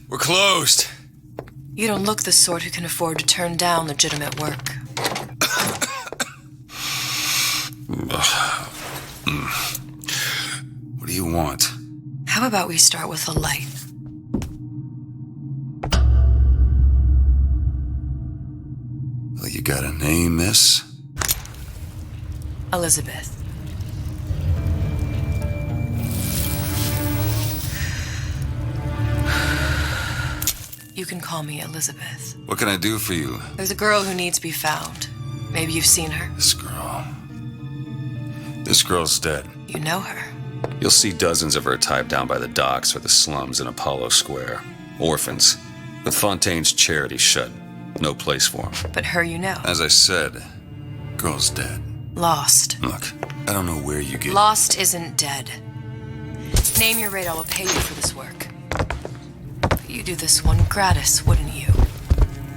We're closed. You don't look the sort who can afford to turn down legitimate work. What do you want? How about we start with a light? Well, you got a name, miss? Elizabeth. You can call me Elizabeth. What can I do for you? There's a girl who needs to be found. Maybe you've seen her. This girl. This girl's dead. You know her. You'll see dozens of her tied down by the docks or the slums in Apollo Square. Orphans. With Fontaine's charity shut. No place for them. But her you know. As I said, girl's dead. Lost. Look, I don't know where you get... Lost isn't dead. Name your rate, I will pay you for this work. You'd do this one gratis, wouldn't you?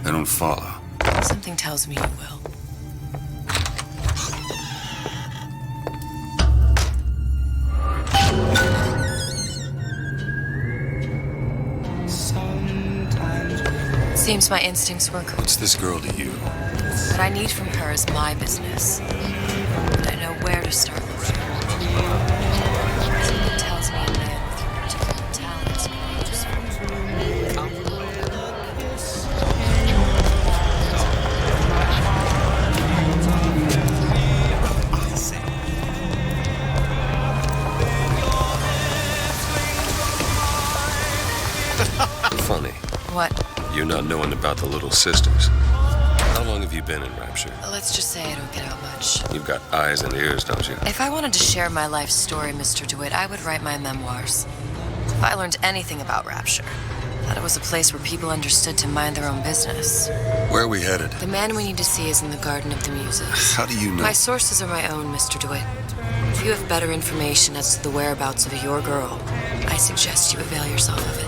I don't follow. Something tells me you will. Seems my instincts were correct. What's this girl to you? What I need from her is my business. But I know where to start with her. Something tells me a man with your particular talents may just Funny. What? You not knowing about the Little Sisters. How long have you been in Rapture? Let's just say I don't get out much. You've got eyes and ears, don't you? If I wanted to share my life story, Mr. DeWitt, I would write my memoirs. If I learned anything about Rapture, that it was a place where people understood to mind their own business. Where are we headed? The man we need to see is in the Garden of the Muses. How do you know? My sources are my own, Mr. DeWitt. If you have better information as to the whereabouts of your girl, I suggest you avail yourself of it.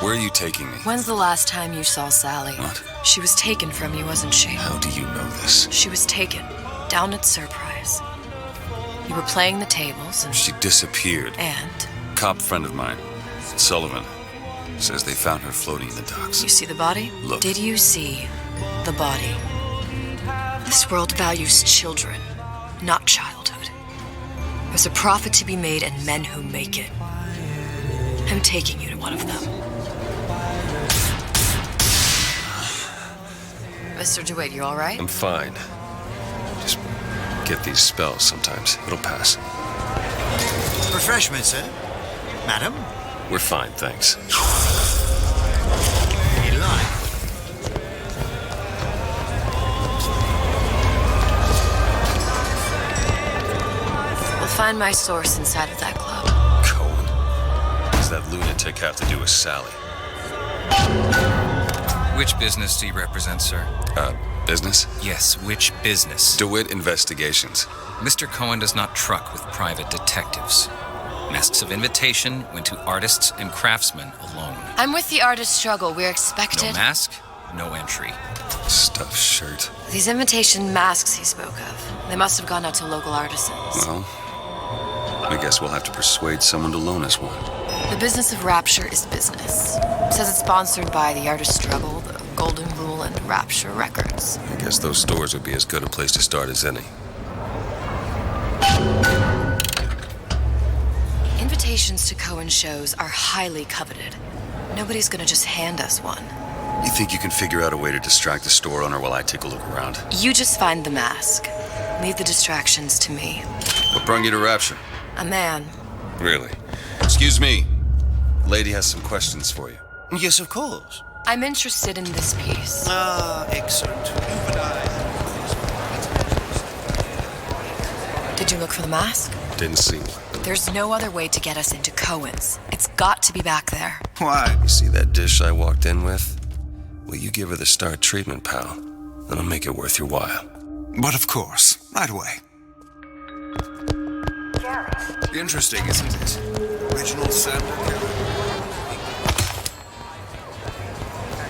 Where are you taking me? When's the last time you saw Sally? What? She was taken from you, wasn't she? How do you know this? She was taken, down at Surprise. You were playing the tables and... She disappeared. And? Cop friend of mine, Sullivan, says they found her floating in the docks. You see the body? Look. Did you see the body? This world values children, not childhood. There's a profit to be made and men who make it. I'm taking you to one of them. Mr. DeWitt, you all right? I'm fine. Just get these spells sometimes. It'll pass. Refreshment, sir. Madam? We're fine, thanks. Eli. We'll find my source inside of that club. Cohen. What does that lunatic have to do with Sally? Which business do you represent, sir? Business? Yes, which business? DeWitt Investigations. Mr. Cohen does not truck with private detectives. Masks of invitation went to artists and craftsmen alone. I'm with the artist struggle. We're expected... No mask, no entry. Stuffed shirt. These invitation masks he spoke of, they must have gone out to local artisans. Well, I guess we'll have to persuade someone to loan us one. The business of Rapture is business. It says it's sponsored by the artist struggle, the Golden Rule, and Rapture Records. I guess those stores would be as good a place to start as any. Invitations to Cohen shows are highly coveted. Nobody's gonna just hand us one. You think you can figure out a way to distract the store owner while I take a look around? You just find the mask. Leave the distractions to me. What brung you to Rapture? A man. Really? Excuse me. Lady has some questions for you. Yes, of course. I'm interested in this piece. Excellent. Did you look for the mask? Didn't see one. There's no other way to get us into Cohen's. It's got to be back there. Why? You see that dish I walked in with? Well, you give her the star treatment, pal. That'll make it worth your while. But of course. Right away. Interesting, isn't it? Original sample.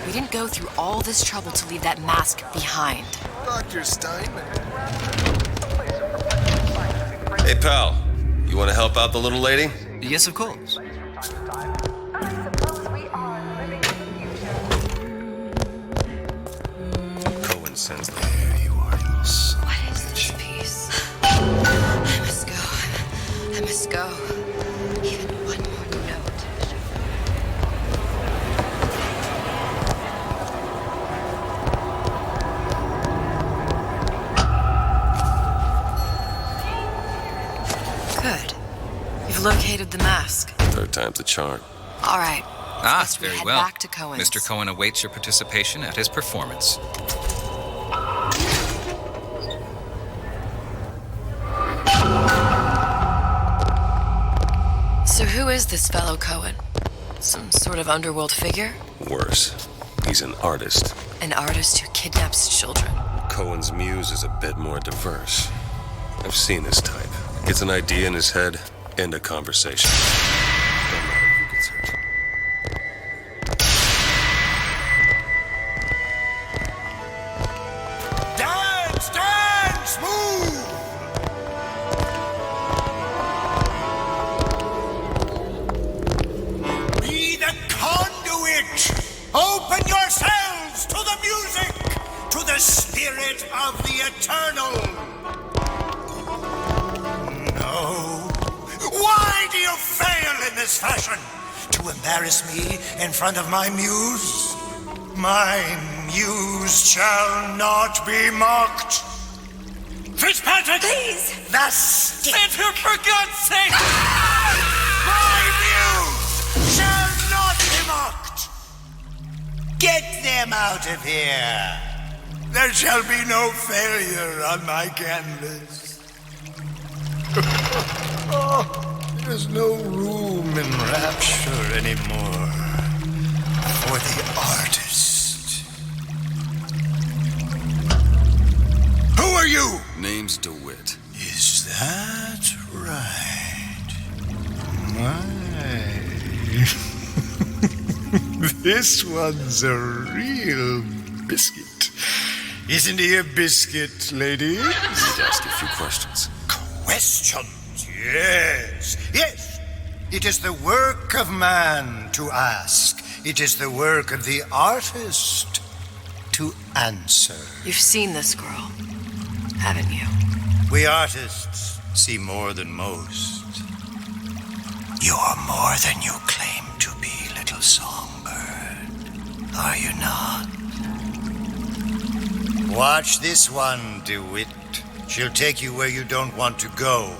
We didn't go through all this trouble to leave that mask behind. Dr. Steinman. Hey, pal. You want to help out the little lady? Yes, of course. Cohen sends the There you are, you little son. What is this piece? I must go. I must go. Even one more note. Good. You've located the mask. Third time's the charm. All right. Best we Very head well. back to Cohen's. Mr. Cohen awaits your participation at his performance. So who is this fellow Cohen? Some sort of underworld figure? Worse. He's an artist. An artist who kidnaps children. Cohen's muse is a bit more diverse. I've seen this type. Gets an idea in his head, end a conversation. No matter who gets hurt. Dance, dance, move! Be the conduit! Open yourselves to the music, to the spirit of the eternal! No. Why do you fail in this fashion? To embarrass me in front of my muse? My muse shall not be mocked. Fitzpatrick! Please! The stick! For God's sake! My muse shall not be mocked! Get them out of here! There shall be no failure on my canvas. There's no room in rapture anymore for the artist. Who are you? Name's DeWitt. Is that right? My. This one's a real biscuit. Isn't he a biscuit, ladies? Need to ask you a few questions. Questions? Yes. Yes. It is the work of man to ask. It is the work of the artist to answer. You've seen this girl, haven't you? We artists see more than most. You're more than you claim to be, little songbird. Are you not? Watch this one, DeWitt. She'll take you where you don't want to go.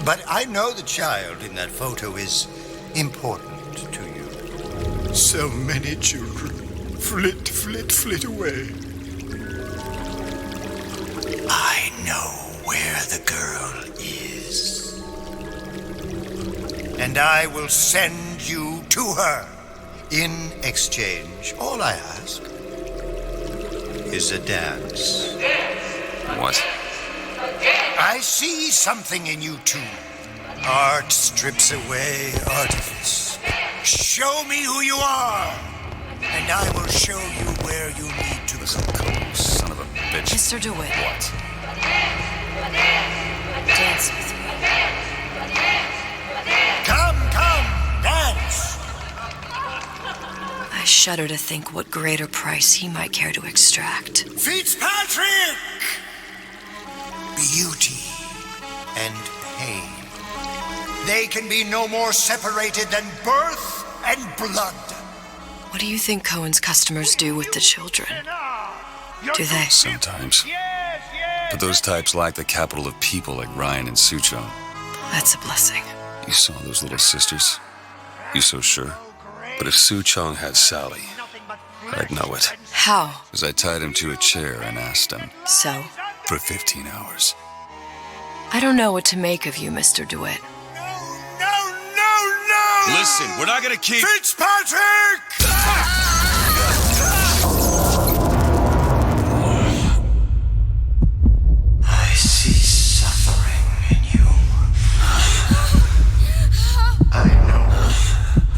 But I know the child in that photo is important to you. So many children flit, flit, flit away. I know where the girl is. And I will send you to her. In exchange, all I ask is a dance. What? I see something in you two. Art strips away artifice. Show me who you are, and I will show you where you need to Listen, Cohen, son of a bitch. Mr. DeWitt, What? dance with me. Come, dance. I shudder to think what greater price he might care to extract. Fitzpatrick! Beauty and pain. They can be no more separated than birth and blood. What do you think Cohen's customers do with the children? Do they? Sometimes. But those types lack the capital of people like Ryan and Suchong. That's a blessing. You saw those little sisters? You so sure? But if Suchong had Sally, I'd know it. How? Because I tied him to a chair and asked him So? for 15 hours. I don't know what to make of you, Mr. DeWitt. No! Listen, we're not gonna keep... Fitzpatrick! I see suffering in you. I know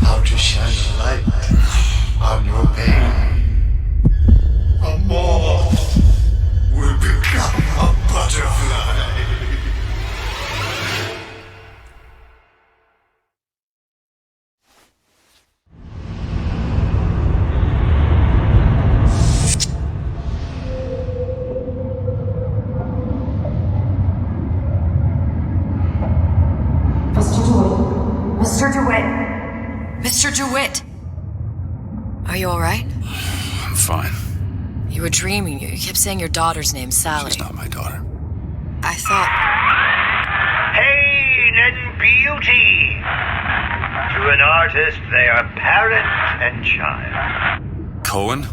how to shine a light on your pain. Amor. dreaming. You kept saying your daughter's name's Sally. She's not my daughter. I thought... Pain and beauty. To an artist, they are parent and child. Cohen?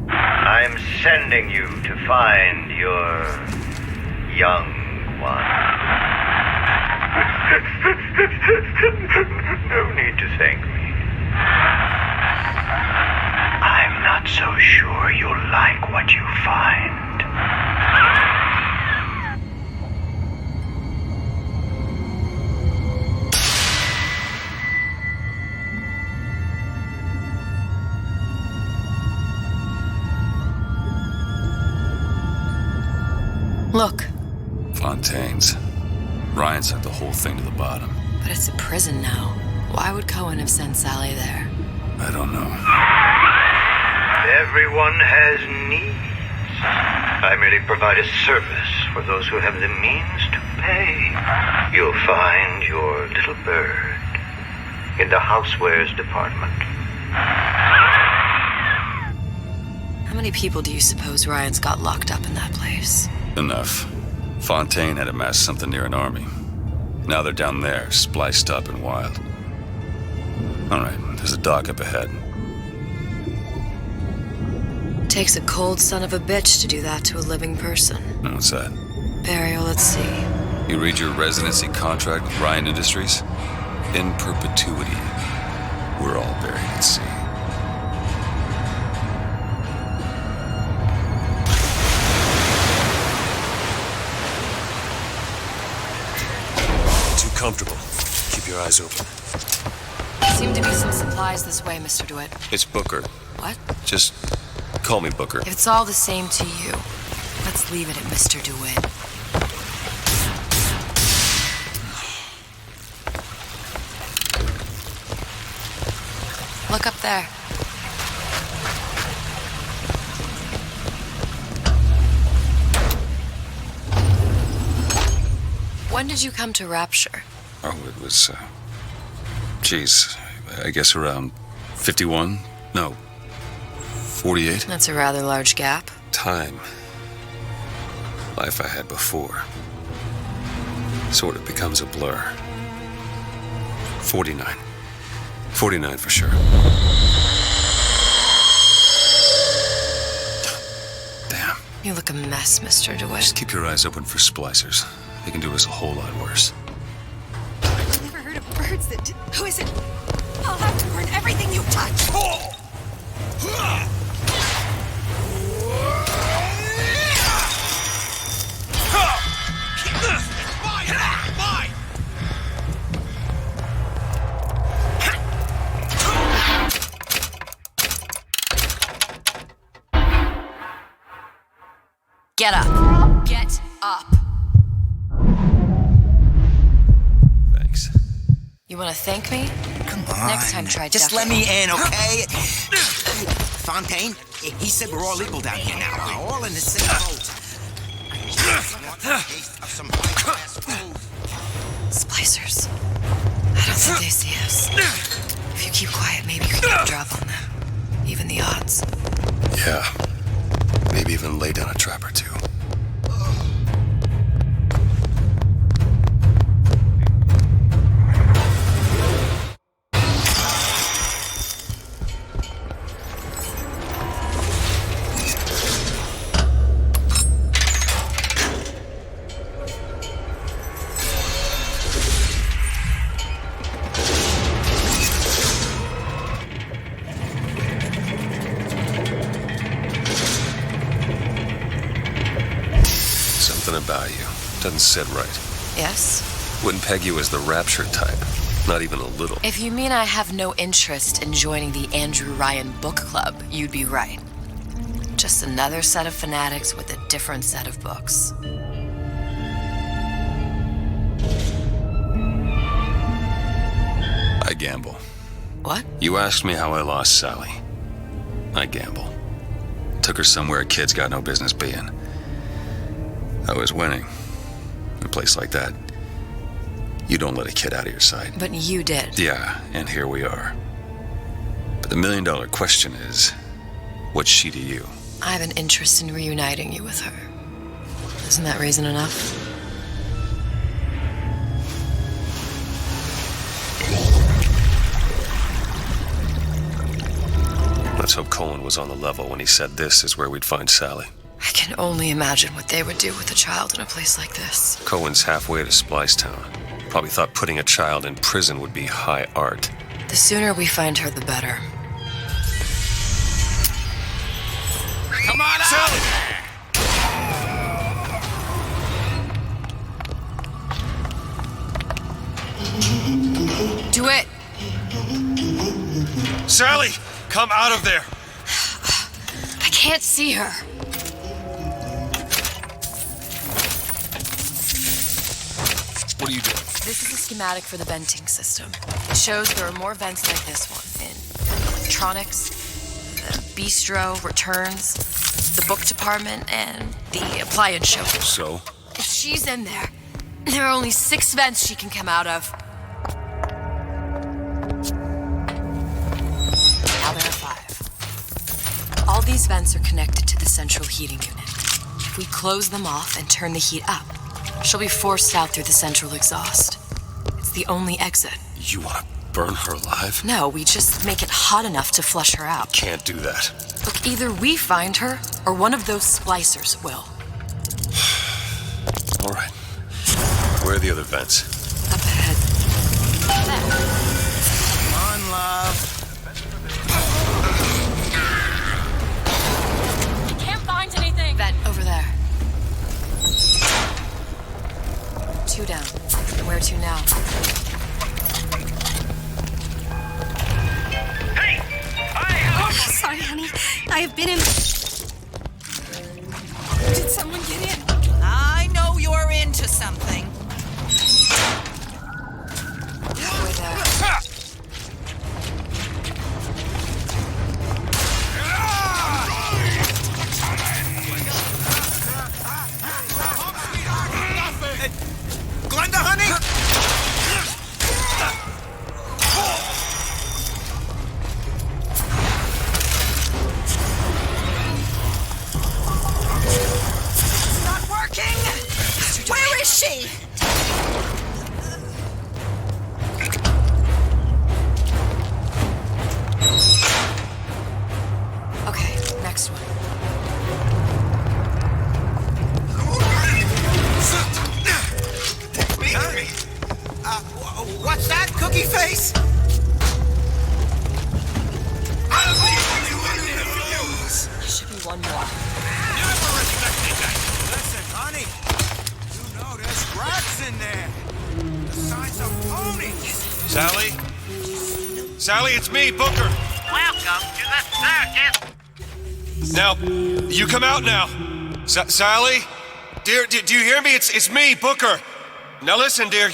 I'm sending you to find your young one. No need to thank me. I'm not so sure you'll like what you find. Look. Fontaine's. Ryan sent the whole thing to the bottom. But it's a prison now. Why would Cohen have sent Sally there? I don't know. Everyone has needs. I merely provide a service for those who have the means to pay. You'll find your little bird in the housewares department. How many people do you suppose Ryan's got locked up in that place? Enough. Fontaine had amassed something near an army. Now they're down there, spliced up and wild. All right, there's a dock up ahead. Takes a cold son of a bitch to do that to a living person. What's that? Burial at sea. You read your residency contract with Ryan Industries? In perpetuity, we're all buried at sea. Comfortable. Keep your eyes open. Seem to be some supplies this way, Mr. DeWitt. It's Booker. What? Just call me Booker. If it's all the same to you, let's leave it at Mr. DeWitt. Look up there. When did you come to Rapture? Oh, it was, I guess around 51? No, 48? That's a rather large gap. Time. Life I had before. Sort of becomes a blur. 49. 49 for sure. Damn. You look a mess, Mr. DeWitt. Just keep your eyes open for splicers. They can do us a whole lot worse. I've never heard of birds that... Who is it? I'll have to burn everything you touch. Get up. Get up. Thanks. You want to thank me? Come on. Next time, try Just ducking. let me in, okay? Fontaine, he said we're all equal down here now. We're all in the same boat. Splicers. I don't think they see us. If you keep quiet, maybe you can get a drop on them. Even the odds. Yeah. Maybe even lay down a trap or two. Something about you doesn't sit right. Yes? Wouldn't peg you as the Rapture type. Not even a little. If you mean I have no interest in joining the Andrew Ryan Book Club, you'd be right. Just another set of fanatics with a different set of books. I gamble. What? You asked me how I lost Sally. I gamble. Took her somewhere kids got no business being. I was winning. In a place like that, you don't let a kid out of your sight. But you did. Yeah, and here we are. But the $1 million question is, what's she to you? I have an interest in reuniting you with her. Isn't that reason enough? Let's hope Cohen was on the level when he said this is where we'd find Sally. I can only imagine what they would do with a child in a place like this. Cohen's halfway to Splicetown. Probably thought putting a child in prison would be high art. The sooner we find her, the better. Come on out! Sally! Do it! Sally! Come out of there! I can't see her. What are you doing? This is a schematic for the venting system. It shows there are more vents like this one in electronics, the bistro, returns, the book department, and the appliance shop. So? If she's in there, there are only 6 vents she can come out of. Now there are 5. All these vents are connected to the central heating unit. If we close them off and turn the heat up, she'll be forced out through the central exhaust. It's the only exit. You want to burn her alive? No, we just make it hot enough to flush her out. Can't do that. Look, either we find her, or one of those splicers will. All right. Where are the other vents? Up ahead. Come on, love. Can't find anything! Vent, over there. 2 down. Where to now? Sorry, honey. I have been in... Did someone get in? I know you're into something. Halfway there. Glenda, honey! It's not working! Where is she? Okay, next one. What's that, cookie face? There should be one more. Listen, honey. You know there's rats in there. The signs of ponies. Sally? Sally, it's me, Booker. Welcome to the circus. Now, you come out now. Sally? Dear, do you hear me? It's me, Booker. Now listen, dear.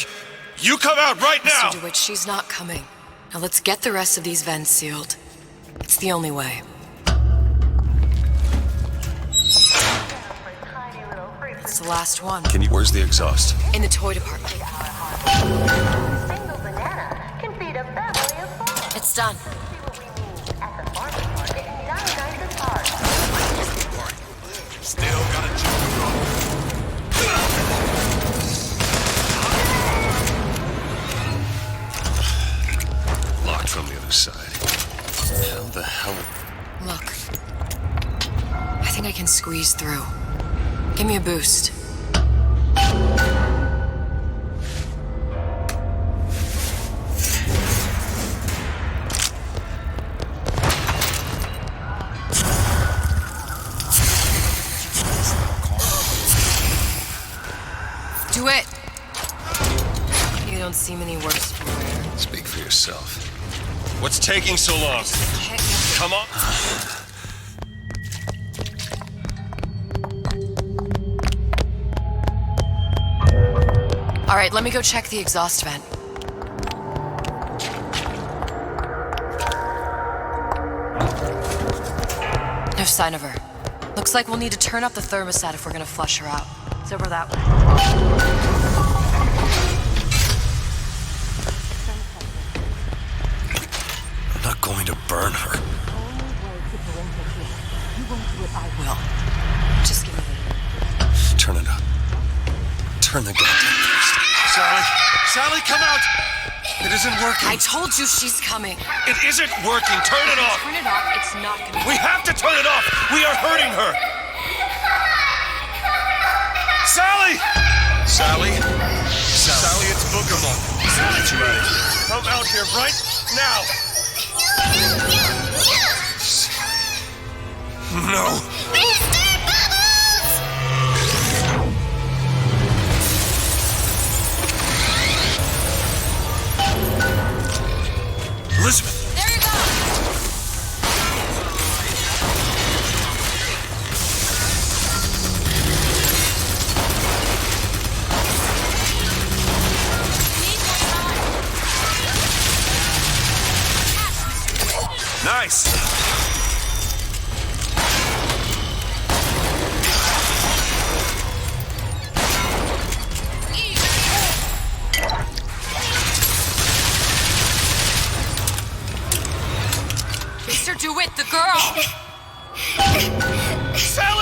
You come out right now! Mr. DeWitt, she's not coming. Now let's get the rest of these vents sealed. It's the only way. It's the last one. Where's the exhaust? In the toy department. Single banana can feed a family of 4. It's done. See what we mean at the farmer's market in Dionysus Park. Still got a joke. Locked from the other side. How the hell? Look. I think I can squeeze through. Give me a boost. Do it! You don't seem any worse for wear. Speak for yourself. What's taking so long? Can't get Come on. All right, let me go check the exhaust vent. No sign of her. Looks like we'll need to turn up the thermostat if we're gonna flush her out. It's over that way. I'm not going to burn her. Only way to parental care. You won't I will. Just give me a minute. Turn it up. Turn the goddamn beast. Sally! Sally, come out! It isn't working. I told you she's coming. It isn't working. Turn it off. Turn it off. It's not gonna. We have to turn it off. We are hurting her. Sally! Sally? Sally, it's Boogamon. Sally, get you out of here. Come out here right now. No. Elizabeth! There you go! Nice! Mr. DeWitt, the girl! Sally!